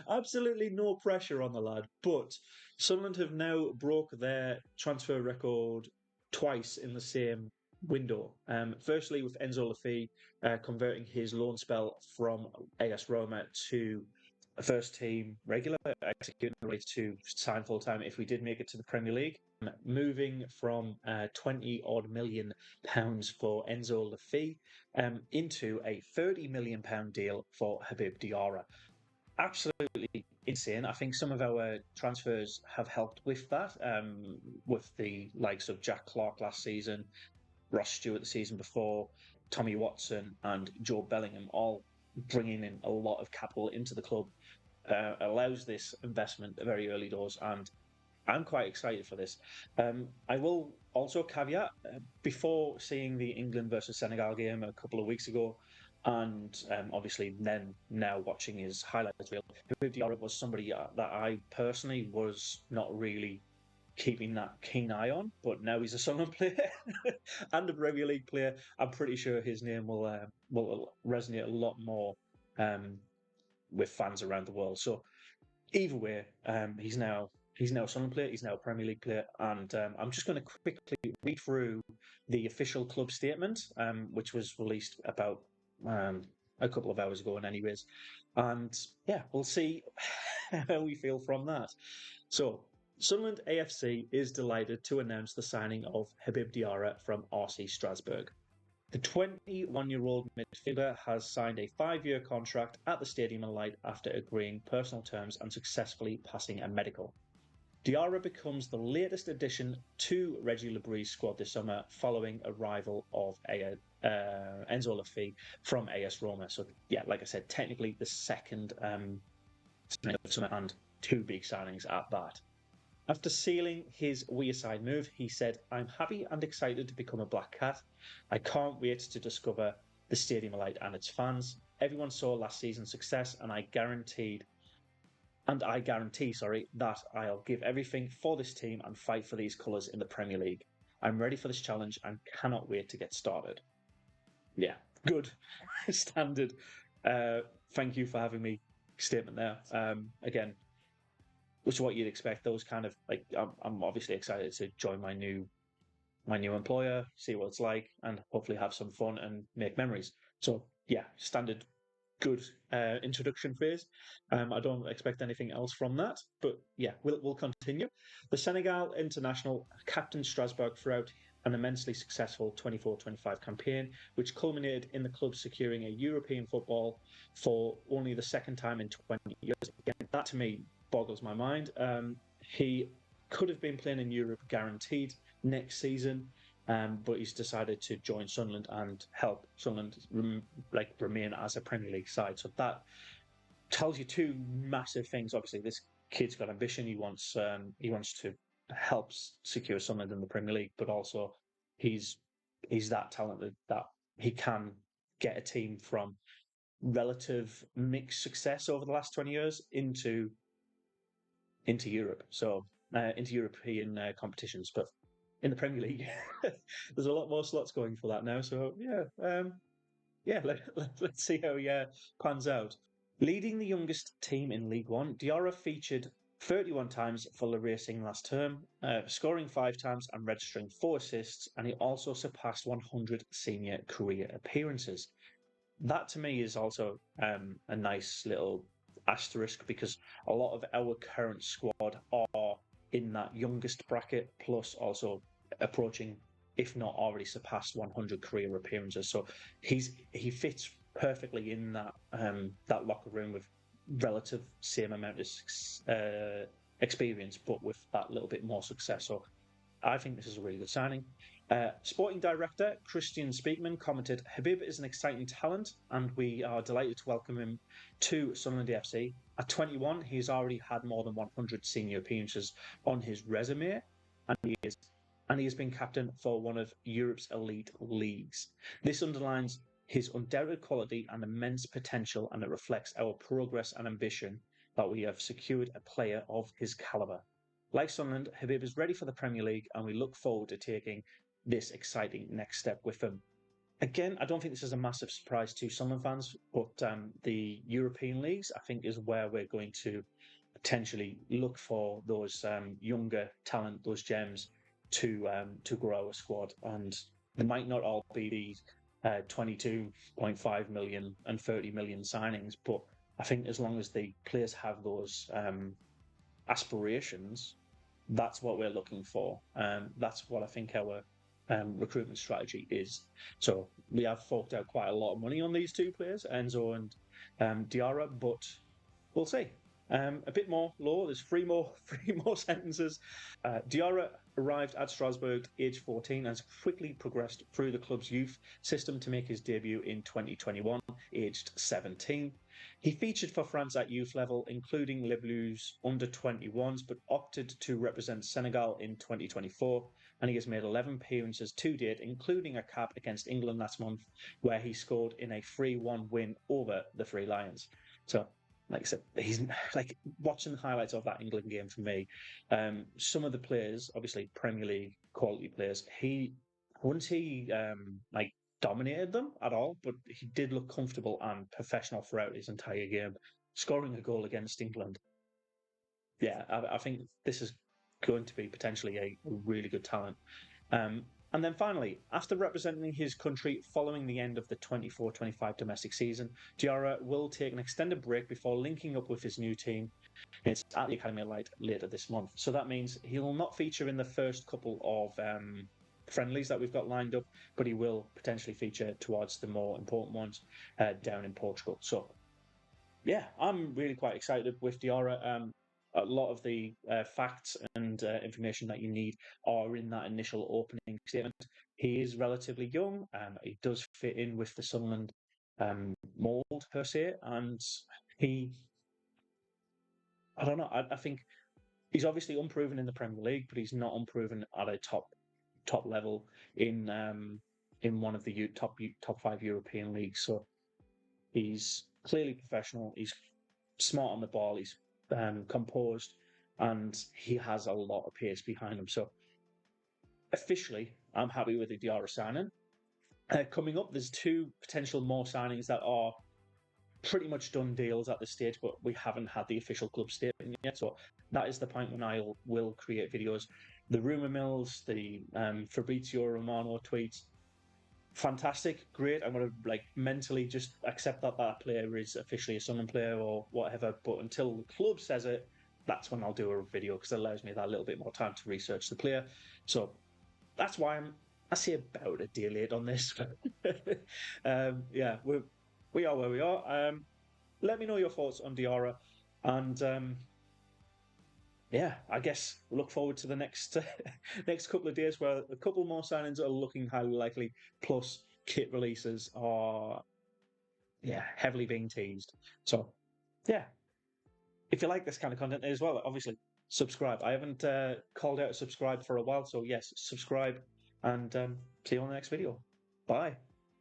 Absolutely no pressure on the lad. But Sunderland have now broke their transfer record twice in the same window. Firstly, with Enzo Laffi converting his loan spell from AS Roma to a first team regular, executing the right to sign full time if we did make it to the Premier League. Moving from 20 odd million pounds for Enzo Laffi into a £30 million deal for Habib Diarra. Absolutely insane. I think some of our transfers have helped with that, with the likes of Jack Clark last season, Ross Stewart the season before, Tommy Watson, and Joe Bellingham all bringing in a lot of capital into the club. Allows this investment at very early doors, and I'm quite excited for this. I will also caveat before seeing the England versus Senegal game a couple of weeks ago, and obviously then now watching his highlights reel, Habib Diarra was somebody that I personally was not really keeping that keen eye on, but now he's a Sunderland player and a Premier League player. I'm pretty sure his name will resonate a lot more with fans around the world. So either way, he's now a Sunderland player, he's now a Premier League player, and I'm just going to quickly read through the official club statement, which was released about a couple of hours ago, anyways, and yeah, we'll see how we feel from that. So, Sunderland AFC is delighted to announce the signing of Habib Diarra from RC Strasbourg. The 21-year-old midfielder has signed a 5-year contract at the Stadium and Light after agreeing personal terms and successfully passing a medical. Diarra becomes the latest addition to Régis Le Bris' squad this summer following arrival of Enzo Laffi from AS Roma. So, yeah, like I said, technically the second signing of summer and two big signings at that. After sealing his Wearside move, he said, "I'm happy and excited to become a Black Cat. I can't wait to discover the Stadium of Light and its fans. Everyone saw last season's success, and I guarantee, that I'll give everything for this team and fight for these colours in the Premier League. I'm ready for this challenge and cannot wait to get started." Yeah, good. Standard. Thank you for having me statement there. Again, which is what you'd expect. Those kind of like, I'm obviously excited to join my new employer, see what it's like, and hopefully have some fun and make memories. So yeah, standard good introduction phase. I don't expect anything else from that, but yeah, we'll continue. The Senegal international captained Strasbourg throughout an immensely successful 24-25 campaign, which culminated in the club securing a European football for only the second time in 20 years. Again, that to me boggles my mind. He could have been playing in Europe guaranteed next season, but he's decided to join Sunderland and help Sunderland remain as a Premier League side. So that tells you two massive things. Obviously, this kid's got ambition. He wants to help secure Sunderland in the Premier League, but also he's that talented that he can get a team from relative mixed success over the last 20 years into Europe. So into European competitions, but in the Premier League, there's a lot more slots going for that now. So let's see how he pans out. Leading the youngest team in League One, Diarra featured 31 times for the Racing last term, scoring 5 times and registering 4 assists, and he also surpassed 100 senior career appearances. That to me is also a nice little asterisk, because a lot of our current squad are in that youngest bracket, plus also approaching, if not already surpassed, 100 career appearances. So he fits perfectly in that locker room with relative same amount of experience, but with that little bit more success. So I think this is a really good signing. Sporting director Christian Speakman commented, "Habib is an exciting talent and we are delighted to welcome him to Sunderland FC. At 21, he's already had more than 100 senior appearances on his resume, and he has been captain for one of Europe's elite leagues. This underlines his undoubted quality and immense potential, and it reflects our progress and ambition that we have secured a player of his calibre. Like Sunderland, Habib is ready for the Premier League, and we look forward to taking this exciting next step with him." Again, I don't think this is a massive surprise to Sunderland fans, but the European leagues, I think, is where we're going to potentially look for those younger talent, those gems to grow a squad. And they might not all be the 22.5 million and 30 million signings, but I think as long as the players have those aspirations, that's what we're looking for. That's what I think our recruitment strategy is. So we have forked out quite a lot of money on these two players, Enzo and Diara, but we'll see. A bit more law. There's three more sentences. Diara arrived at Strasbourg age 14 and has quickly progressed through the club's youth system to make his debut in 2021, aged 17. He featured for France at youth level, including Le Blues under 21s, but opted to represent Senegal in 2024, and he has made 11 appearances to date, including a cap against England last month, where he scored in a 3-1 win over the Three Lions. So, like I said, he's like watching the highlights of that England game for me. Some of the players, obviously Premier League quality players, wouldn't he like dominated them at all, but he did look comfortable and professional throughout his entire game, scoring a goal against England. Yeah, I think this is going to be potentially a really good talent. And then finally, after representing his country following the end of the 24-25 domestic season, Diarra will take an extended break before linking up with his new team. It's at the Academy Light later this month. So that means he will not feature in the first couple of friendlies that we've got lined up, but he will potentially feature towards the more important ones down in Portugal. So, yeah, I'm really quite excited with Diarra. A lot of the facts and information that you need are in that initial opening statement. He is relatively young. He does fit in with the Sunderland mould per se, and I don't know. I think he's obviously unproven in the Premier League, but he's not unproven at a top level in one of the top 5 European leagues. So he's clearly professional. He's smart on the ball. He's composed, and he has a lot of pace behind him. So officially, I'm happy with the Diarra signing. Coming up, there's 2 potential more signings that are pretty much done deals at this stage, but we haven't had the official club statement yet. So that is the point when I will create videos. The rumour mills, the Fabrizio Romano tweets, fantastic, great. I'm going to mentally just accept that that player is officially a Sunderland player or whatever. But until the club says it, that's when I'll do a video, because it allows me that little bit more time to research the player. So that's why I say about a day late on this. Yeah, we are where we are. Let me know your thoughts on Diarra, and yeah, I guess we'll look forward to the next next couple of days where a couple more signings are looking highly likely, plus kit releases are heavily being teased. So yeah, if you like this kind of content as well, obviously subscribe. I haven't called out subscribe for a while, so yes, subscribe, and see you on the next video. Bye.